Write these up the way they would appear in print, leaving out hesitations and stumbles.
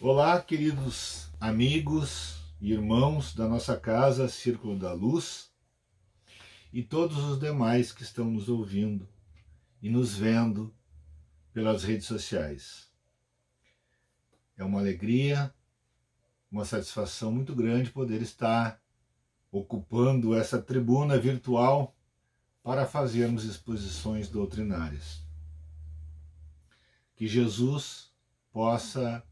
Olá, queridos amigos e irmãos da nossa casa Círculo da Luz e todos os demais que estão nos ouvindo e nos vendo pelas redes sociais. É uma alegria, uma satisfação muito grande poder estar ocupando essa tribuna virtual para fazermos exposições doutrinárias. Que Jesus possa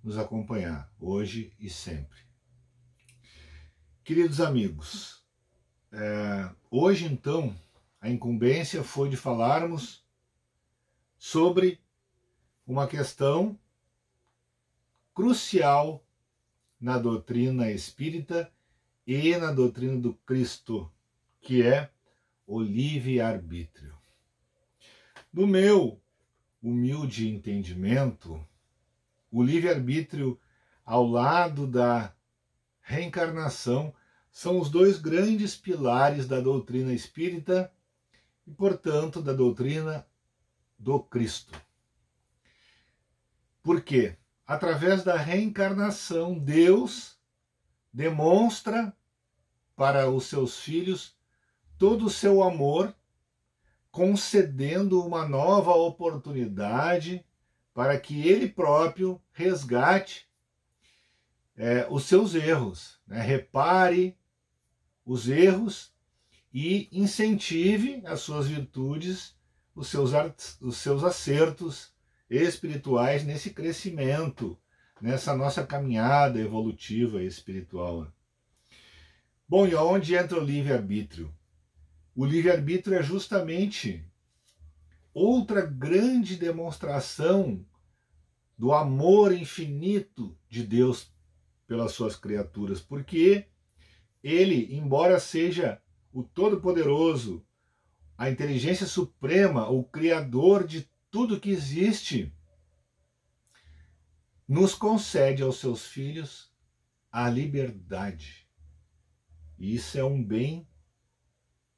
nos acompanhar hoje e sempre. Queridos amigos, hoje então a incumbência foi de falarmos sobre uma questão crucial na doutrina espírita e na doutrina do Cristo, que é o livre-arbítrio. No meu humilde entendimento, o livre-arbítrio, ao lado da reencarnação, são os dois grandes pilares da doutrina espírita e, portanto, da doutrina do Cristo. Por quê? Através da reencarnação, Deus demonstra para os seus filhos todo o seu amor, concedendo uma nova oportunidade para que ele próprio resgate os seus erros, repare os erros e incentive as suas virtudes, os seus acertos espirituais nesse crescimento, nessa nossa caminhada evolutiva espiritual. Bom, e onde entra o livre-arbítrio? O livre-arbítrio é justamente outra grande demonstração do amor infinito de Deus pelas suas criaturas, porque ele, embora seja o Todo-Poderoso, a inteligência suprema, o Criador de tudo que existe, nos concede aos seus filhos a liberdade. E isso é um bem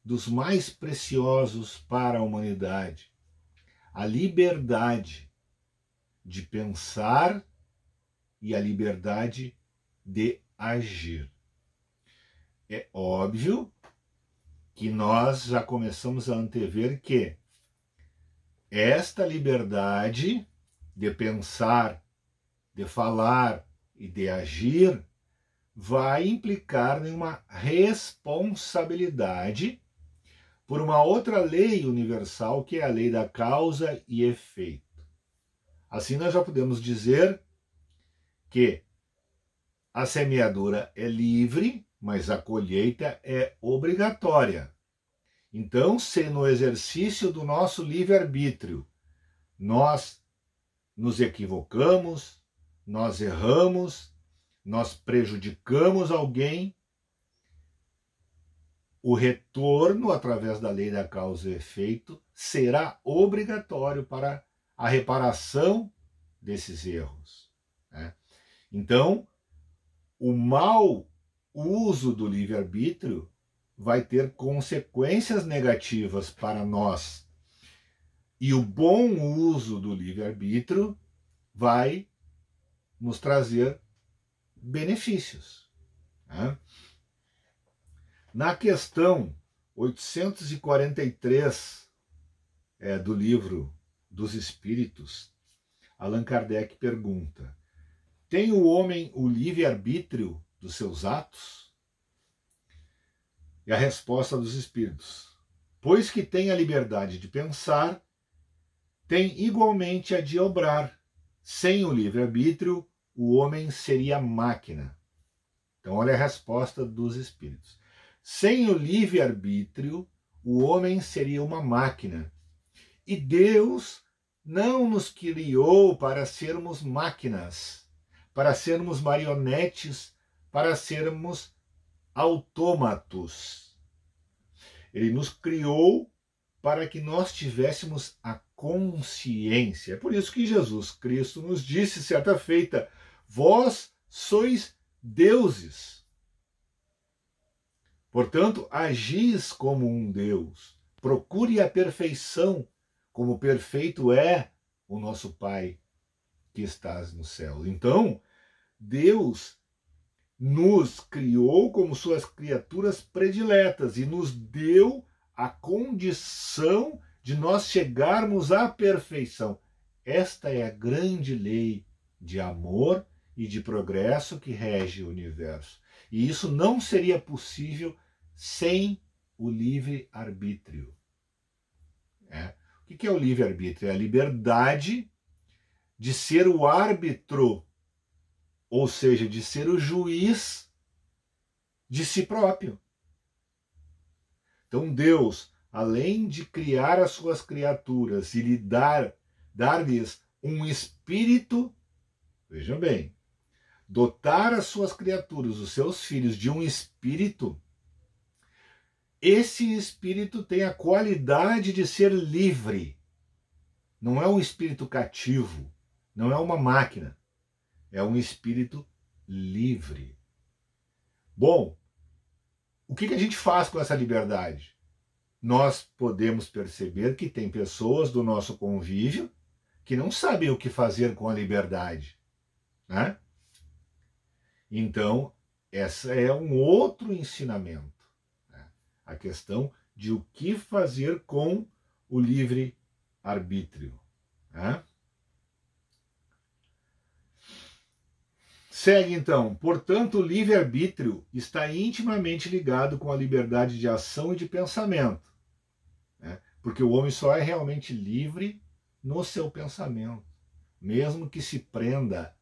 dos mais preciosos para a humanidade. A liberdade de pensar e a liberdade de agir. É óbvio que nós já começamos a antever que esta liberdade de pensar, de falar e de agir vai implicar em uma responsabilidade por uma outra lei universal, que é a lei da causa e efeito. Assim nós já podemos dizer que a semeadura é livre, mas a colheita é obrigatória. Então, se no exercício do nosso livre-arbítrio nós nos equivocamos, nós erramos, nós prejudicamos alguém, o retorno, através da lei da causa e efeito, será obrigatório para a reparação desses erros. Então, o mau uso do livre-arbítrio vai ter consequências negativas para nós. E o bom uso do livre-arbítrio vai nos trazer benefícios. Na questão 843 do Livro dos Espíritos, Allan Kardec pergunta: tem o homem o livre-arbítrio dos seus atos? E a resposta dos Espíritos: pois que tem a liberdade de pensar, tem igualmente a de obrar. Sem o livre-arbítrio, o homem seria máquina. Então, olha a resposta dos Espíritos. Sem o livre-arbítrio, o homem seria uma máquina. E Deus não nos criou para sermos máquinas, para sermos marionetes, para sermos autômatos. Ele nos criou para que nós tivéssemos a consciência. É por isso que Jesus Cristo nos disse certa feita: vós sois deuses. Portanto, agis como um Deus. Procure a perfeição, como perfeito é o nosso Pai. que estás no céu. Então, Deus nos criou como suas criaturas prediletas e nos deu a condição de nós chegarmos à perfeição. Esta é a grande lei de amor e de progresso que rege o universo. E isso não seria possível sem o livre-arbítrio. O que é o livre-arbítrio? É a liberdade de ser o árbitro, ou seja, de ser o juiz de si próprio. Então Deus, além de criar as suas criaturas e lhe dar-lhes um espírito, vejam bem, dotar as suas criaturas, os seus filhos, de um espírito, esse espírito tem a qualidade de ser livre. Não é um espírito cativo, não é uma máquina, é um espírito livre. Bom, o que a gente faz com essa liberdade? Nós podemos perceber que tem pessoas do nosso convívio que não sabem o que fazer com a liberdade, né? Então, essa é um outro ensinamento, né? A questão de o que fazer com o livre-arbítrio, né? Segue então. Portanto, o livre-arbítrio está intimamente ligado com a liberdade de ação e de pensamento, né? Porque o homem só é realmente livre no seu pensamento. Mesmo que se prenda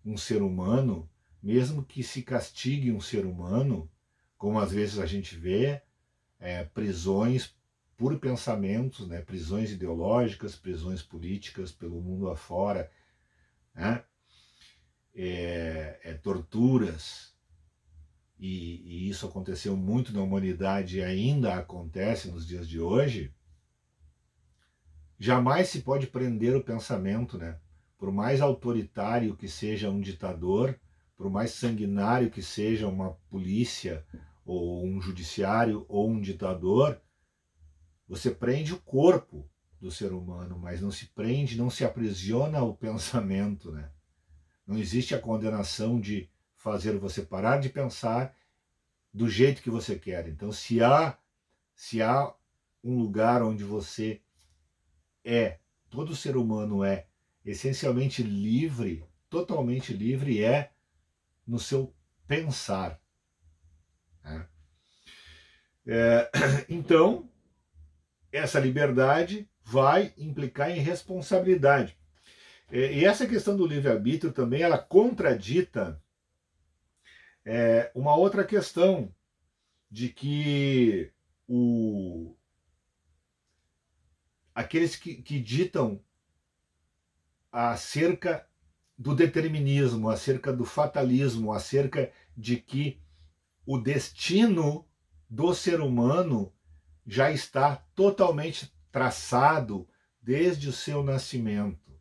um ser humano, mesmo que se castigue um ser humano, como às vezes a gente vê, prisões por pensamentos, né? Prisões ideológicas, prisões políticas pelo mundo afora, né? Torturas, e isso aconteceu muito na humanidade e ainda acontece nos dias de hoje. Jamais se pode prender o pensamento, né? Por mais autoritário que seja um ditador, por mais sanguinário que seja uma polícia, ou um judiciário, ou um ditador, você prende o corpo do ser humano, mas não se prende, não se aprisiona o pensamento, né? Não existe a condenação de fazer você parar de pensar do jeito que você quer. Então, se há um lugar onde todo ser humano é essencialmente livre, totalmente livre, é no seu pensar, né? Então, essa liberdade vai implicar em responsabilidade. E essa questão do livre-arbítrio também, ela contradita uma outra questão de que aqueles que ditam acerca do determinismo, acerca do fatalismo, acerca de que o destino do ser humano já está totalmente traçado desde o seu nascimento,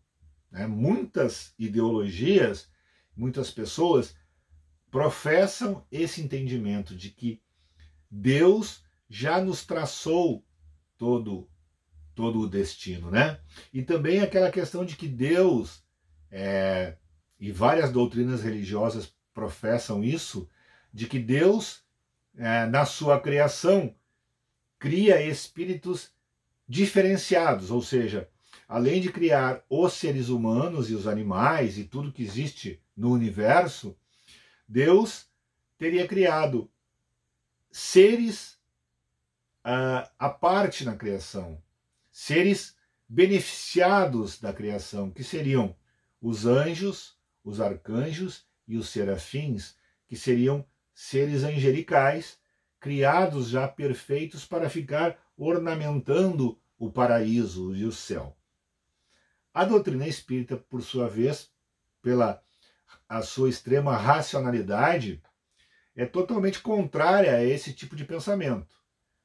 né? Muitas ideologias, muitas pessoas professam esse entendimento de que Deus já nos traçou todo o destino, né? E também aquela questão de que Deus, e várias doutrinas religiosas professam isso, de que Deus, na sua criação, cria espíritos diferenciados, ou seja, além de criar os seres humanos e os animais e tudo que existe no universo, Deus teria criado seres à parte na criação, seres beneficiados da criação, que seriam os anjos, os arcanjos e os serafins, que seriam seres angelicais, criados já perfeitos para ficar ornamentando o paraíso e o céu. A doutrina espírita, por sua vez, pela a sua extrema racionalidade, é totalmente contrária a esse tipo de pensamento.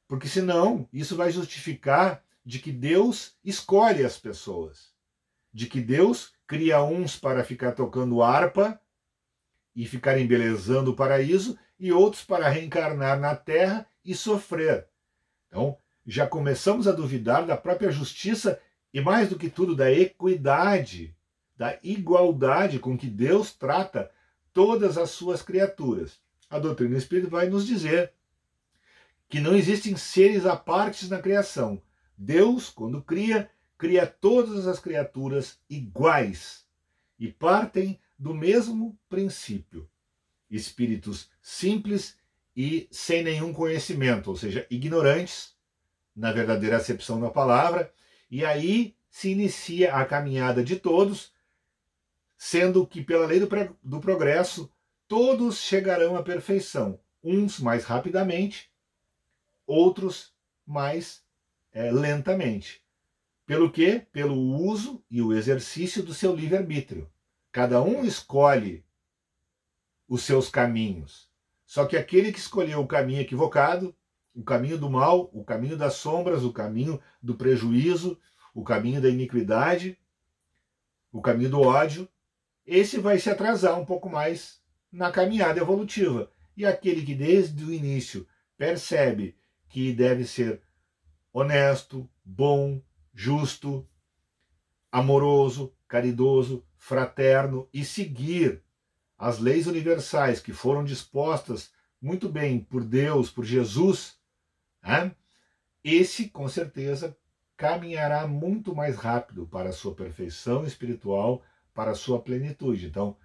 Porque senão, isso vai justificar de que Deus escolhe as pessoas, de que Deus cria uns para ficar tocando harpa e ficar embelezando o paraíso, e outros para reencarnar na terra e sofrer. Então, já começamos a duvidar da própria justiça e, mais do que tudo, da equidade da igualdade com que Deus trata todas as suas criaturas. A doutrina espírita vai nos dizer que não existem seres à parte na criação. Deus, quando cria, cria todas as criaturas iguais e partem do mesmo princípio. Espíritos simples e sem nenhum conhecimento, ou seja, ignorantes, na verdadeira acepção da palavra, e aí se inicia a caminhada de todos, sendo que pela lei do progresso, todos chegarão à perfeição, uns mais rapidamente, outros mais lentamente. Pelo quê? Pelo uso e o exercício do seu livre-arbítrio. Cada um escolhe os seus caminhos. Só que aquele que escolheu o caminho equivocado, o caminho do mal, o caminho das sombras, o caminho do prejuízo, o caminho da iniquidade, o caminho do ódio, esse vai se atrasar um pouco mais na caminhada evolutiva. E aquele que desde o início percebe que deve ser honesto, bom, justo, amoroso, caridoso, fraterno e seguir as leis universais que foram dispostas muito bem por Deus, por Jesus, esse com certeza caminhará muito mais rápido para a sua perfeição espiritual, para a sua plenitude. Então,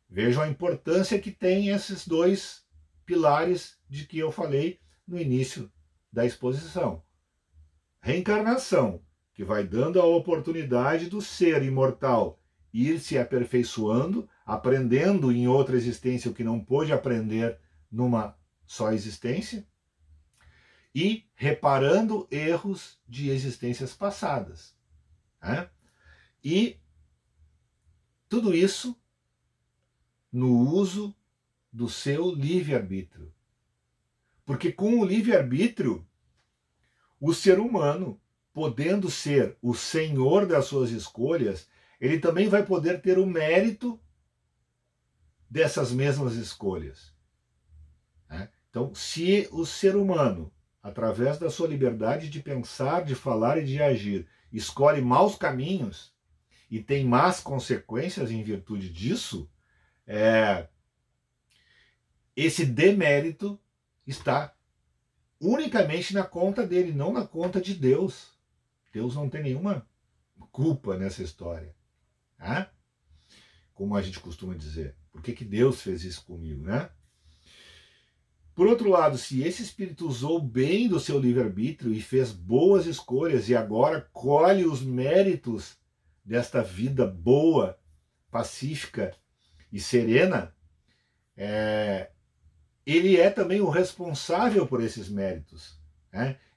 vejam a importância que tem esses dois pilares de que eu falei no início da exposição. Reencarnação, que vai dando a oportunidade do ser imortal ir se aperfeiçoando, aprendendo em outra existência o que não pôde aprender numa só existência, e reparando erros de existências passadas. E tudo isso no uso do seu livre-arbítrio. Porque com o livre-arbítrio, o ser humano, podendo ser o senhor das suas escolhas, ele também vai poder ter o mérito dessas mesmas escolhas. Então, se o ser humano, através da sua liberdade de pensar, de falar e de agir, escolhe maus caminhos e tem más consequências em virtude disso, esse demérito está unicamente na conta dele, não na conta de Deus. Deus não tem nenhuma culpa nessa história. Como a gente costuma dizer. Por que Deus fez isso comigo, né? Por outro lado, se esse espírito usou bem do seu livre-arbítrio e fez boas escolhas e agora colhe os méritos desta vida boa, pacífica e serena, ele é também o responsável por esses méritos.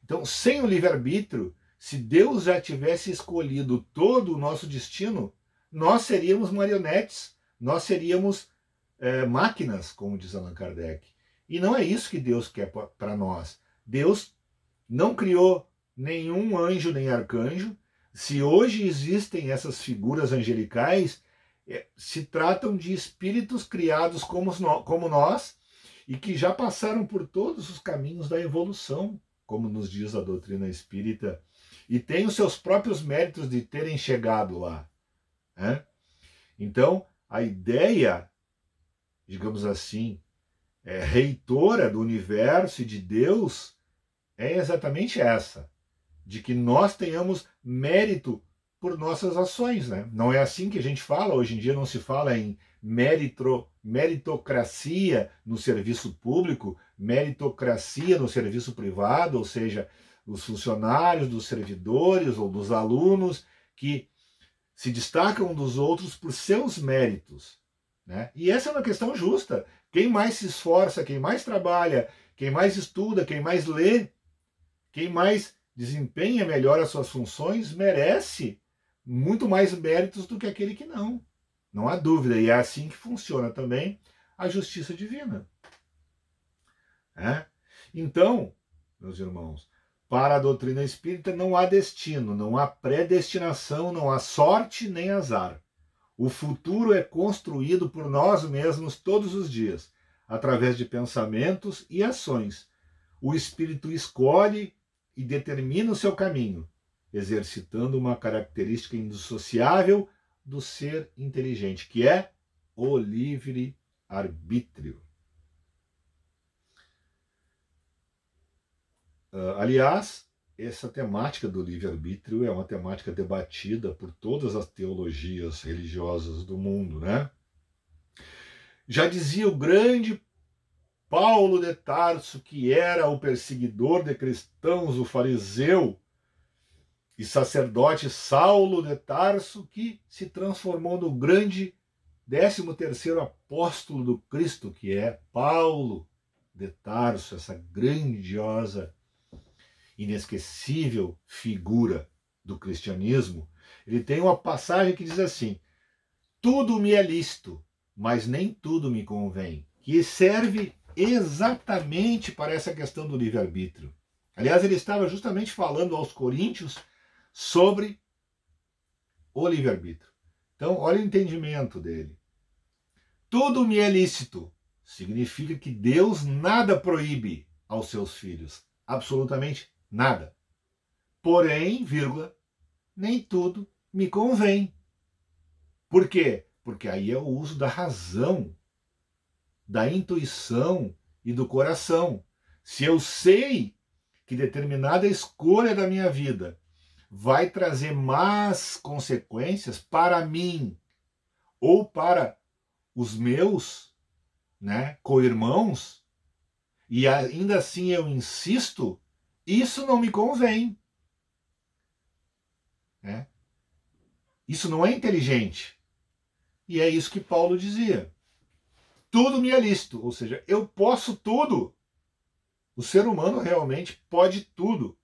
Então, sem o livre-arbítrio, se Deus já tivesse escolhido todo o nosso destino, nós seríamos marionetes, nós seríamos máquinas, como diz Allan Kardec. E não é isso que Deus quer para nós. Deus não criou nenhum anjo nem arcanjo. Se hoje existem essas figuras angelicais, se tratam de espíritos criados como nós e que já passaram por todos os caminhos da evolução, como nos diz a doutrina espírita, e têm os seus próprios méritos de terem chegado lá. Então, a ideia, digamos assim, reitora do universo e de Deus é exatamente essa, de que nós tenhamos mérito por nossas ações. Não é assim que a gente fala, hoje em dia não se fala em meritocracia no serviço público, meritocracia no serviço privado, ou seja, os funcionários, dos servidores ou dos alunos que se destacam dos outros por seus méritos. E essa é uma questão justa. Quem mais se esforça, quem mais trabalha, quem mais estuda, quem mais lê, quem mais desempenha melhor as suas funções, merece muito mais méritos do que aquele que não. Não há dúvida. E é assim que funciona também a justiça divina. Então, meus irmãos, para a doutrina espírita não há destino, não há predestinação, não há sorte nem azar. O futuro é construído por nós mesmos todos os dias, através de pensamentos e ações. O espírito escolhe e determina o seu caminho, exercitando uma característica indissociável do ser inteligente, que é o livre-arbítrio. Aliás, essa temática do livre-arbítrio é uma temática debatida por todas as teologias religiosas do mundo, né? Já dizia o grande Paulo de Tarso, que era o perseguidor de cristãos, o fariseu e sacerdote Saulo de Tarso, que se transformou no grande 13º apóstolo do Cristo, que é Paulo de Tarso, essa grandiosa, inesquecível figura do cristianismo. Ele tem uma passagem que diz assim: tudo me é lícito, mas nem tudo me convém, que serve exatamente para essa questão do livre-arbítrio. Aliás, ele estava justamente falando aos coríntios sobre o livre-arbítrio. Então, olha o entendimento dele. Tudo me é lícito significa que Deus nada proíbe aos seus filhos, absolutamente nada. Porém, vírgula, nem tudo me convém. Por quê? Porque aí é o uso da razão, da intuição e do coração. Se eu sei que determinada escolha da minha vida vai trazer más consequências para mim ou para os meus, né, co-irmãos, e ainda assim eu insisto, isso não me convém. Né? Isso não é inteligente. E é isso que Paulo dizia. Tudo me é lícito, ou seja, eu posso tudo. O ser humano realmente pode tudo.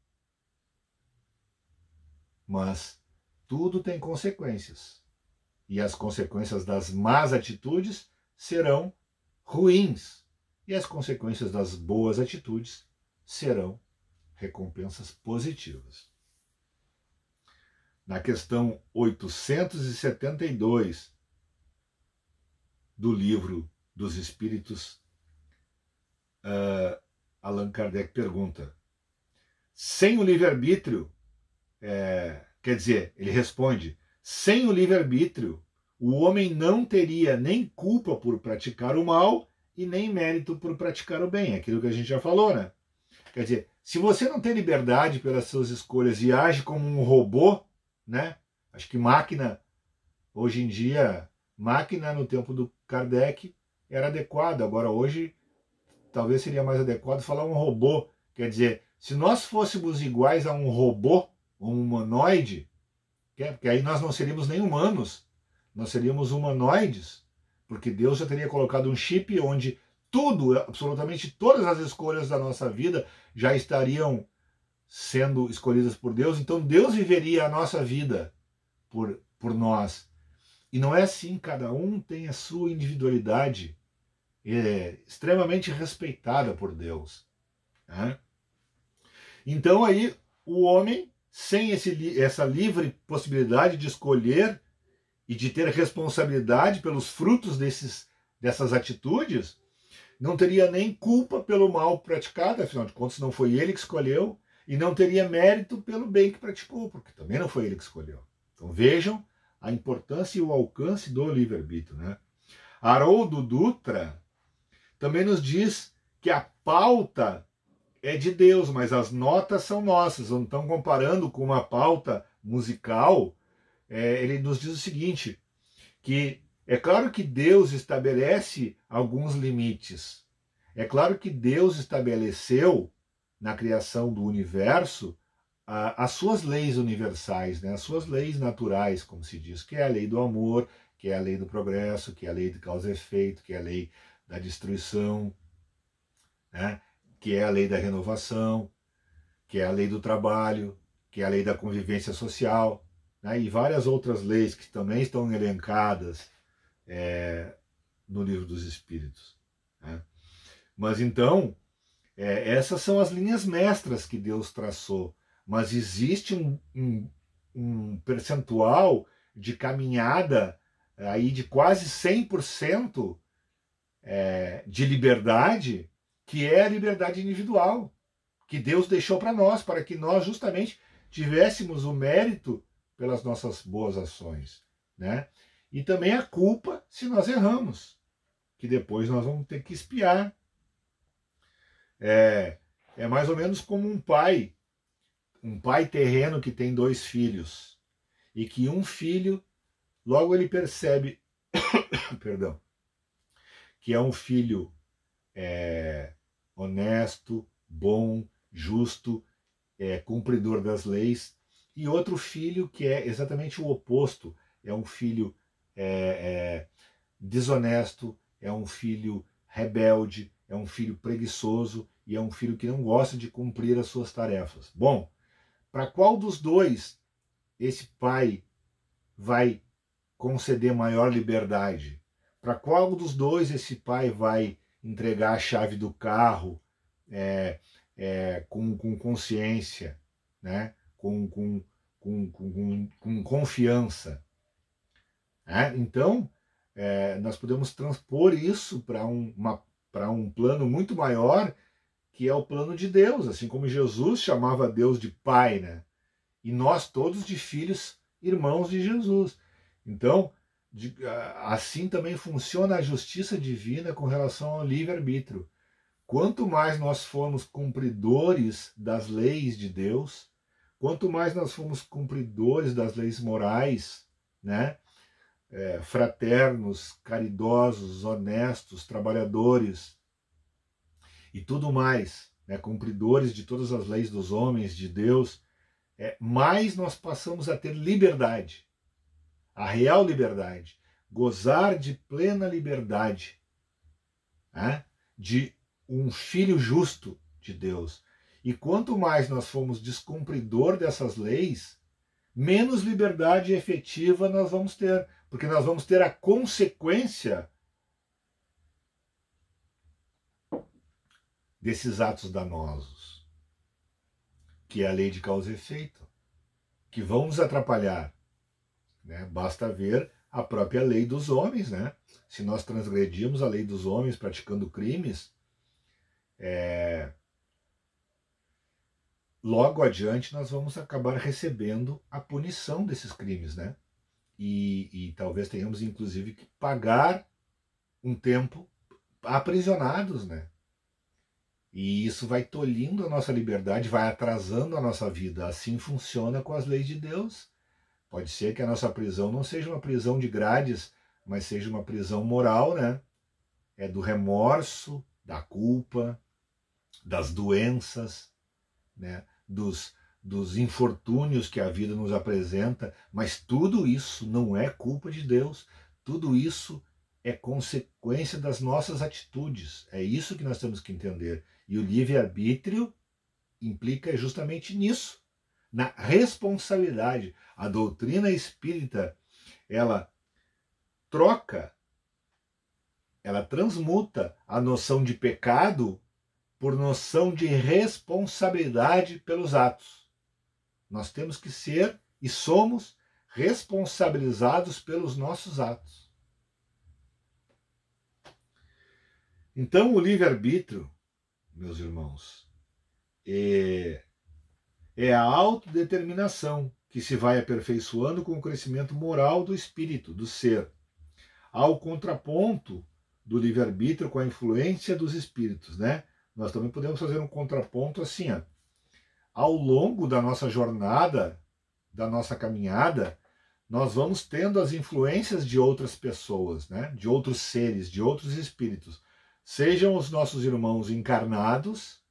Mas tudo tem consequências. E as consequências das más atitudes serão ruins. E as consequências das boas atitudes serão recompensas positivas. Na questão 872 do Livro dos Espíritos, Allan Kardec pergunta: sem o livre-arbítrio, quer dizer, ele responde, sem o livre-arbítrio, o homem não teria nem culpa por praticar o mal e nem mérito por praticar o bem. Aquilo que a gente já falou, né? Quer dizer, se você não tem liberdade pelas suas escolhas e age como um robô, né? Acho que máquina, hoje em dia, máquina no tempo do Kardec era adequado. Agora, hoje, talvez seria mais adequado falar um robô. Quer dizer, se nós fôssemos iguais a um robô, um humanoide, porque aí nós não seríamos nem humanos, nós seríamos humanoides, porque Deus já teria colocado um chip onde tudo, absolutamente todas as escolhas da nossa vida já estariam sendo escolhidas por Deus, então Deus viveria a nossa vida por nós. E não é assim, cada um tem a sua individualidade extremamente respeitada por Deus. Né? Então aí o homem, sem essa livre possibilidade de escolher e de ter responsabilidade pelos frutos dessas atitudes, não teria nem culpa pelo mal praticado, afinal de contas não foi ele que escolheu, e não teria mérito pelo bem que praticou, porque também não foi ele que escolheu. Então vejam a importância e o alcance do livre-arbítrio. Né? Haroldo Dutra também nos diz que a pauta é de Deus, mas as notas são nossas. Então, comparando com uma pauta musical, ele nos diz o seguinte, que é claro que Deus estabelece alguns limites. É claro que Deus estabeleceu na criação do universo as suas leis universais, né? As suas leis naturais, como se diz, que é a lei do amor, que é a lei do progresso, que é a lei de causa e efeito, que é a lei da destruição, né? Que é a lei da renovação, que é a lei do trabalho, que é a lei da convivência social, né? E várias outras leis que também estão elencadas no Livro dos Espíritos. Né? Mas então, essas são as linhas mestras que Deus traçou, mas existe um percentual de caminhada aí de quase 100% de liberdade, que é a liberdade individual, que Deus deixou para nós, para que nós justamente tivéssemos o mérito pelas nossas boas ações. né? E também a culpa se nós erramos, que depois nós vamos ter que expiar. É mais ou menos como um pai terreno que tem 2 filhos, e que um filho, logo ele percebe, perdão, que é um filho honesto, bom, justo, cumpridor das leis, e outro filho que é exatamente o oposto, é um filho desonesto, é um filho rebelde, é um filho preguiçoso e é um filho que não gosta de cumprir as suas tarefas. Bom, para qual dos dois esse pai vai conceder maior liberdade? Para qual dos dois esse pai vai entregar a chave do carro com consciência, né? com confiança? Então, nós podemos transpor isso para um plano muito maior, que é o plano de Deus, assim como Jesus chamava Deus de Pai, né? E nós todos de filhos, irmãos de Jesus. Então, assim também funciona a justiça divina com relação ao livre-arbítrio. Quanto mais nós formos cumpridores das leis de Deus, quanto mais nós formos cumpridores das leis morais, né? Fraternos, caridosos, honestos, trabalhadores e tudo mais, né? Cumpridores de todas as leis dos homens, de Deus, mais nós passamos a ter liberdade, a real liberdade, gozar de plena liberdade, né? De um filho justo de Deus. E quanto mais nós formos descumpridor dessas leis, menos liberdade efetiva nós vamos ter, porque nós vamos ter a consequência desses atos danosos, que é a lei de causa e efeito, que vão nos atrapalhar, né? Basta ver a própria lei dos homens, né? Se nós transgredirmos a lei dos homens praticando crimes, logo adiante nós vamos acabar recebendo a punição desses crimes, né? E talvez tenhamos inclusive que pagar um tempo aprisionados, né? E isso vai tolhindo a nossa liberdade, vai atrasando a nossa vida. Assim funciona com as leis de Deus. Pode ser que a nossa prisão não seja uma prisão de grades, mas seja uma prisão moral, né? É do remorso, da culpa, das doenças, né? Dos infortúnios que a vida nos apresenta, mas tudo isso não é culpa de Deus, tudo isso é consequência das nossas atitudes. É isso que nós temos que entender. E o livre-arbítrio implica justamente nisso, na responsabilidade. A doutrina espírita, ela troca, ela transmuta a noção de pecado por noção de responsabilidade pelos atos. Nós temos que ser e somos responsabilizados pelos nossos atos. Então, o livre-arbítrio, meus irmãos, é a autodeterminação que se vai aperfeiçoando com o crescimento moral do espírito, do ser, ao contraponto do livre-arbítrio com a influência dos espíritos, né? Nós também podemos fazer um contraponto assim, ao longo da nossa jornada, da nossa caminhada, nós vamos tendo as influências de outras pessoas, né? De outros seres, de outros espíritos, sejam os nossos irmãos encarnados,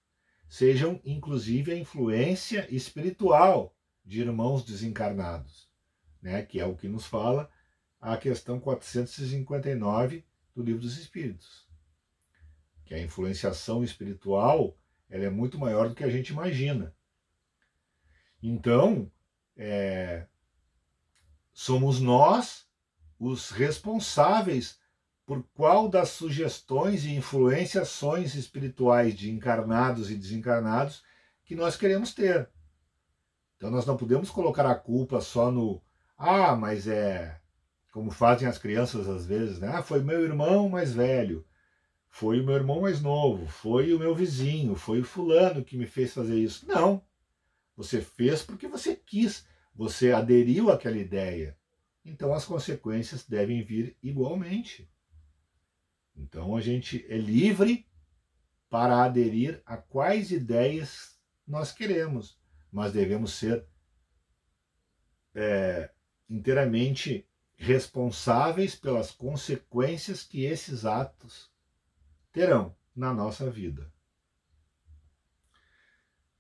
sejam inclusive a influência espiritual de irmãos desencarnados, né? Que é o que nos fala a questão 459 do Livro dos Espíritos. Que a influenciação espiritual ela é muito maior do que a gente imagina. Então, somos nós os responsáveis por qual das sugestões e influenciações espirituais de encarnados e desencarnados que nós queremos ter. Então nós não podemos colocar a culpa só no mas como fazem as crianças às vezes, né? Foi meu irmão mais velho, foi o meu irmão mais novo, foi o meu vizinho, foi o fulano que me fez fazer isso. Não. Você fez porque você quis, você aderiu àquela ideia. então as consequências devem vir igualmente. Então a gente é livre para aderir a quais ideias nós queremos, mas devemos ser inteiramente responsáveis pelas consequências que esses atos terão na nossa vida.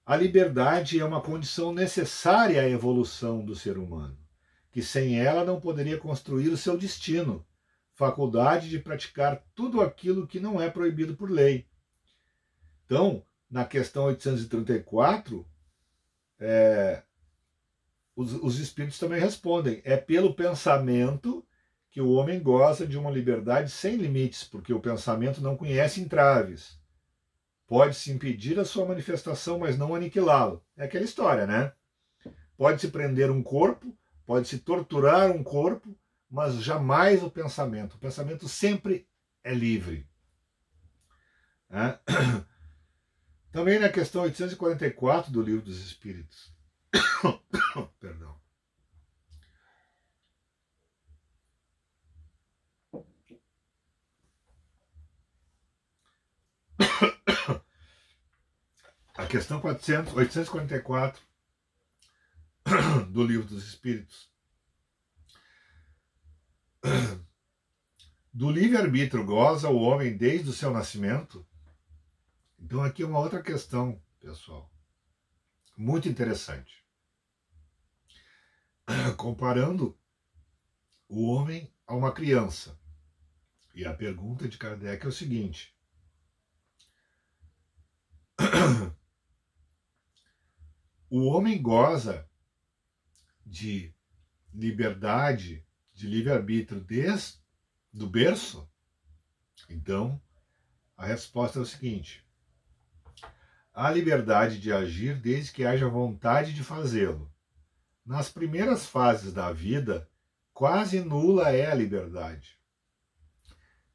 A liberdade é uma condição necessária à evolução do ser humano, que sem ela não poderia construir o seu destino, faculdade de praticar tudo aquilo que não é proibido por lei. Então, na questão 834, os espíritos também respondem: é pelo pensamento que o homem goza de uma liberdade sem limites, porque o pensamento não conhece entraves. Pode-se impedir a sua manifestação, mas não aniquilá-lo. É aquela história, né? Pode-se prender um corpo, pode-se torturar um corpo, mas jamais o pensamento. O pensamento sempre é livre. Também na questão 844 do Livro dos Espíritos. Perdão. A questão 844 do Livro dos Espíritos. Do livre-arbítrio goza o homem desde o seu nascimento? Então aqui é uma outra questão, pessoal, muito interessante. Comparando o homem a uma criança. E a pergunta de Kardec é o seguinte: o homem goza de liberdade, de livre-arbítrio desde o berço? Então, a resposta é o seguinte: há liberdade de agir desde que haja vontade de fazê-lo. Nas primeiras fases da vida, quase nula é a liberdade,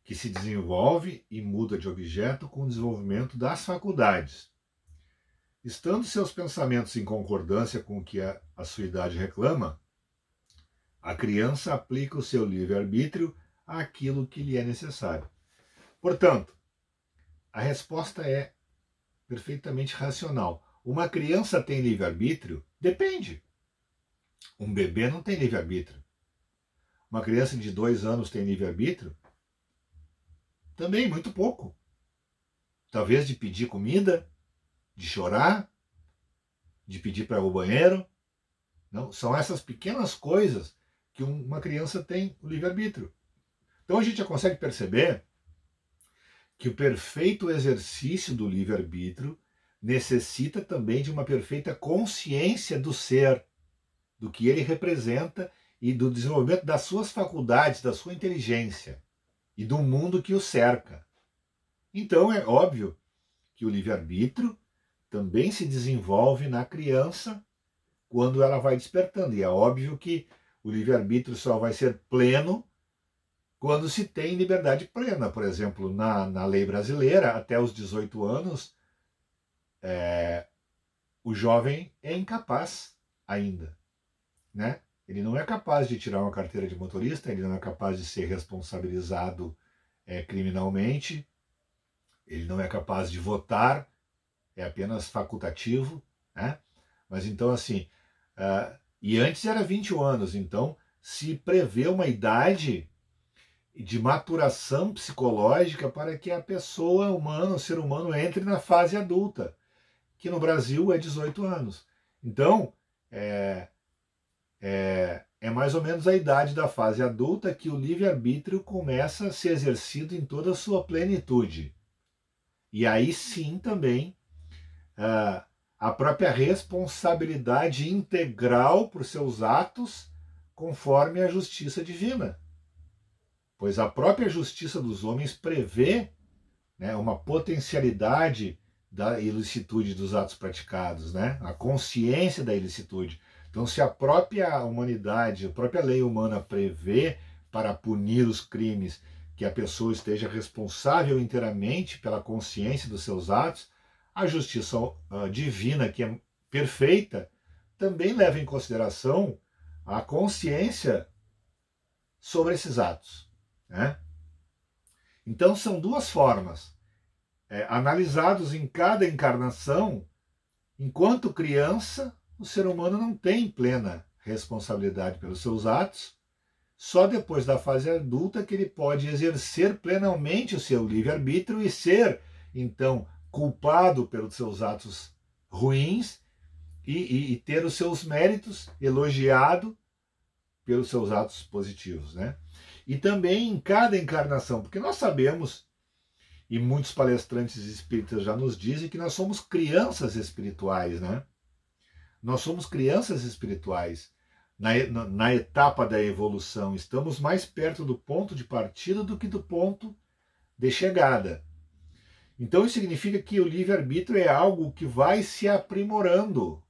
que se desenvolve e muda de objeto com o desenvolvimento das faculdades. Estando seus pensamentos em concordância com o que a sua idade reclama, a criança aplica o seu livre-arbítrio àquilo que lhe é necessário. Portanto, a resposta é perfeitamente racional. Uma criança tem livre-arbítrio? Depende. Um bebê não tem livre-arbítrio. Uma criança de 2 anos tem livre-arbítrio? Também, muito pouco. Talvez de pedir comida, de chorar, de pedir para ir ao banheiro. Não, são essas pequenas coisas que uma criança tem o livre-arbítrio. Então a gente já consegue perceber que o perfeito exercício do livre-arbítrio necessita também de uma perfeita consciência do ser, do que ele representa e do desenvolvimento das suas faculdades, da sua inteligência e do mundo que o cerca. Então é óbvio que o livre-arbítrio também se desenvolve na criança quando ela vai despertando. E é óbvio que o livre-arbítrio só vai ser pleno quando se tem liberdade plena. Por exemplo, na lei brasileira, até os 18 anos, o jovem é incapaz ainda, né? Ele não é capaz de tirar uma carteira de motorista, ele não é capaz de ser responsabilizado criminalmente, ele não é capaz de votar, é apenas facultativo, né? Mas então assim, e antes era 21 anos, então se prevê uma idade de maturação psicológica para que a pessoa humana, o ser humano, entre na fase adulta, que no Brasil é 18 anos. Então, é mais ou menos a idade da fase adulta que o livre-arbítrio começa a ser exercido em toda a sua plenitude. E aí sim também a própria responsabilidade integral por seus atos conforme a justiça divina. Pois a própria justiça dos homens prevê, né, uma potencialidade da ilicitude dos atos praticados, né, a consciência da ilicitude. Então, se a própria humanidade, a própria lei humana prevê para punir os crimes que a pessoa esteja responsável inteiramente pela consciência dos seus atos, a justiça divina, que é perfeita, também leva em consideração a consciência sobre esses atos, né? Então são duas formas, analisados em cada encarnação. Enquanto criança, o ser humano não tem plena responsabilidade pelos seus atos. Só depois da fase adulta que ele pode exercer plenamente o seu livre-arbítrio e ser, então, culpado pelos seus atos ruins e ter os seus méritos elogiado pelos seus atos positivos, né? E também em cada encarnação, porque nós sabemos, e muitos palestrantes espíritas já nos dizem, que nós somos crianças espirituais, né? Nós somos crianças espirituais. Na etapa da evolução, estamos mais perto do ponto de partida do que do ponto de chegada. Então isso significa que o livre-arbítrio é algo que vai se aprimorando.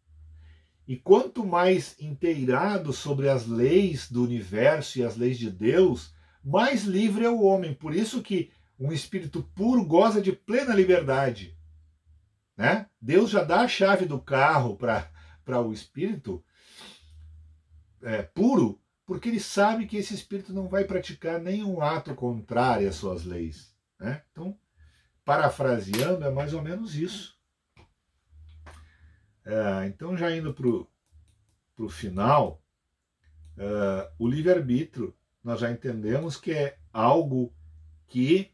E quanto mais inteirado sobre as leis do universo e as leis de Deus, mais livre é o homem. Por isso que um espírito puro goza de plena liberdade, né? Deus já dá a chave do carro para o espírito puro, porque ele sabe que esse espírito não vai praticar nenhum ato contrário às suas leis, né? Então, parafraseando, é mais ou menos isso. Então, já indo para o final, o livre-arbítrio, nós já entendemos que é algo que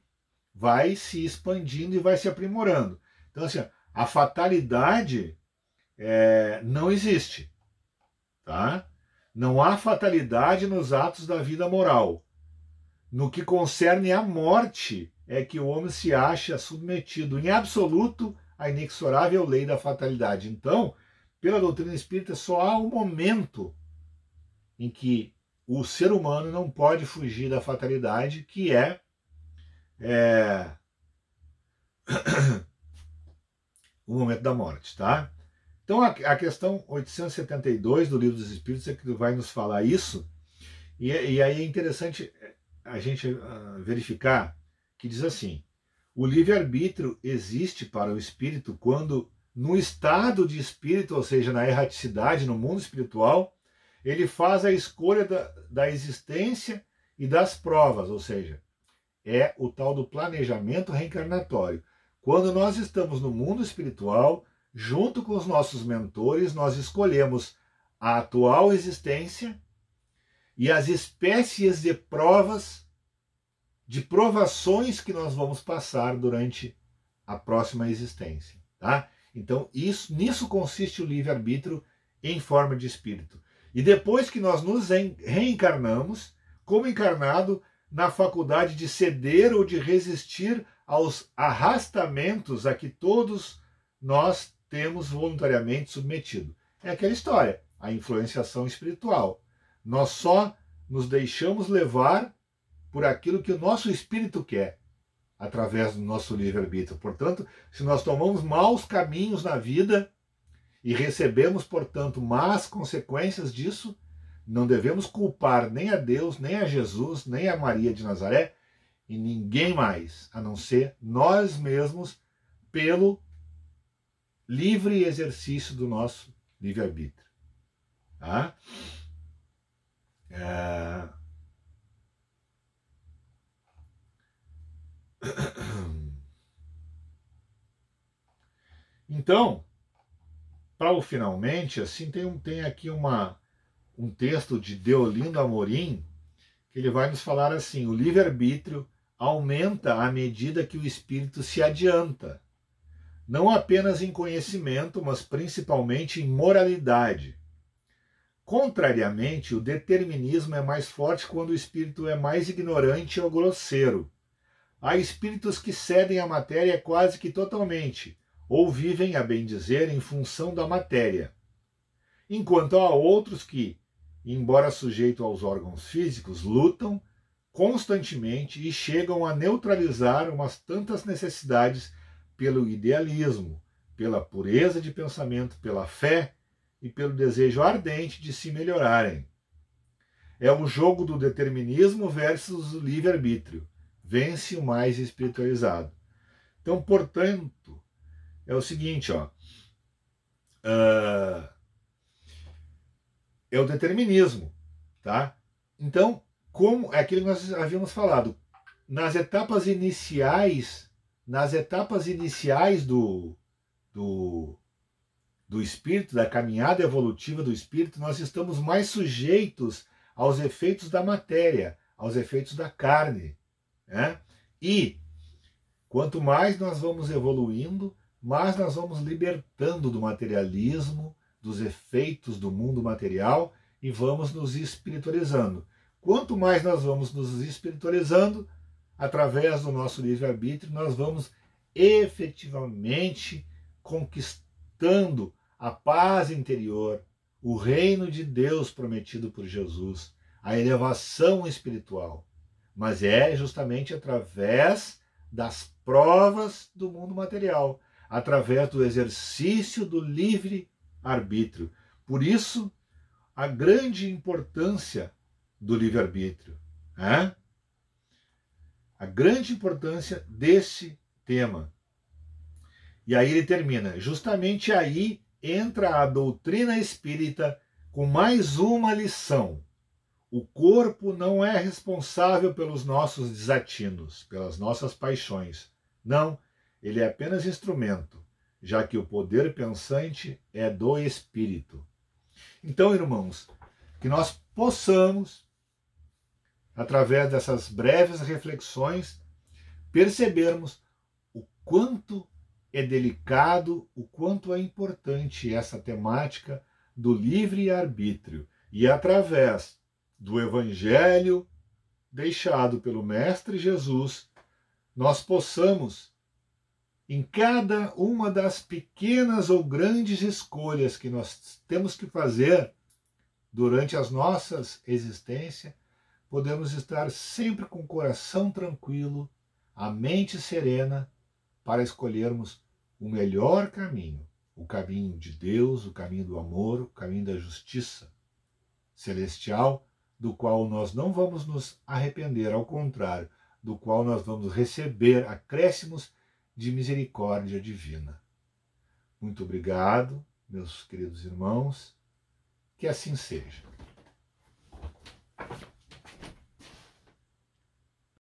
vai se expandindo e vai se aprimorando. Então, assim, a fatalidade não existe, tá? Não há fatalidade nos atos da vida moral. No que concerne à morte, é que o homem se acha submetido em absoluto à inexorável lei da fatalidade. Então, pela doutrina espírita, só há um momento em que o ser humano não pode fugir da fatalidade, que é o momento da morte, tá? Então a questão 872 do Livro dos Espíritos é que vai nos falar isso, e aí é interessante a gente verificar que diz assim: o livre-arbítrio existe para o espírito quando, no estado de espírito, ou seja, na erraticidade, no mundo espiritual, ele faz a escolha da existência e das provas, ou seja, é o tal do planejamento reencarnatório. Quando nós estamos no mundo espiritual, junto com os nossos mentores, nós escolhemos a atual existência e as espécies de provas, de provações que nós vamos passar durante a próxima existência, tá? Então, nisso consiste o livre-arbítrio em forma de espírito. E depois que nós nos reencarnamos, como encarnado, na faculdade de ceder ou de resistir aos arrastamentos a que todos nós temos voluntariamente submetido. É aquela história, a influenciação espiritual. Nós só nos deixamos levar por aquilo que o nosso espírito quer, através do nosso livre-arbítrio. Portanto, se nós tomamos maus caminhos na vida e recebemos, portanto, más consequências disso, não devemos culpar nem a Deus, nem a Jesus, nem a Maria de Nazaré e ninguém mais, a não ser nós mesmos, pelo livre exercício do nosso livre-arbítrio. Tá? Então, para o finalmente, assim, tem aqui um texto de Deolindo Amorim, que ele vai nos falar assim: o livre-arbítrio aumenta à medida que o espírito se adianta, não apenas em conhecimento, mas principalmente em moralidade. Contrariamente, o determinismo é mais forte quando o espírito é mais ignorante ou grosseiro. Há espíritos que cedem à matéria quase que totalmente, ou vivem, a bem dizer, em função da matéria. Enquanto há outros que, embora sujeitos aos órgãos físicos, lutam constantemente e chegam a neutralizar umas tantas necessidades pelo idealismo, pela pureza de pensamento, pela fé e pelo desejo ardente de se melhorarem. É o jogo do determinismo versus o livre-arbítrio. Vence o mais espiritualizado. Então, portanto, é o seguinte, é o determinismo, tá? Então, como é aquilo que nós havíamos falado, nas etapas iniciais do espírito, da caminhada evolutiva do espírito, nós estamos mais sujeitos aos efeitos da matéria, aos efeitos da carne, né? E quanto mais nós vamos evoluindo, mais nós vamos libertando do materialismo, dos efeitos do mundo material e vamos nos espiritualizando. Quanto mais nós vamos nos espiritualizando, através do nosso livre-arbítrio, nós vamos efetivamente conquistando a paz interior, o reino de Deus prometido por Jesus, a elevação espiritual. Mas é justamente através das provas do mundo material, através do exercício do livre-arbítrio. Por isso, a grande importância do livre-arbítrio, né? A grande importância desse tema. E aí ele termina, justamente aí entra a doutrina espírita com mais uma lição. O corpo não é responsável pelos nossos desatinos, pelas nossas paixões. Não, ele é apenas instrumento, já que o poder pensante é do espírito. Então, irmãos, que nós possamos, através dessas breves reflexões, percebermos o quanto é delicado, o quanto é importante essa temática do livre-arbítrio. E através do Evangelho deixado pelo Mestre Jesus, nós possamos, em cada uma das pequenas ou grandes escolhas que nós temos que fazer durante as nossas existências, podemos estar sempre com o coração tranquilo, a mente serena, para escolhermos o melhor caminho, o caminho de Deus, o caminho do amor, o caminho da justiça celestial, do qual nós não vamos nos arrepender, ao contrário, do qual nós vamos receber acréscimos de misericórdia divina. Muito obrigado, meus queridos irmãos, que assim seja.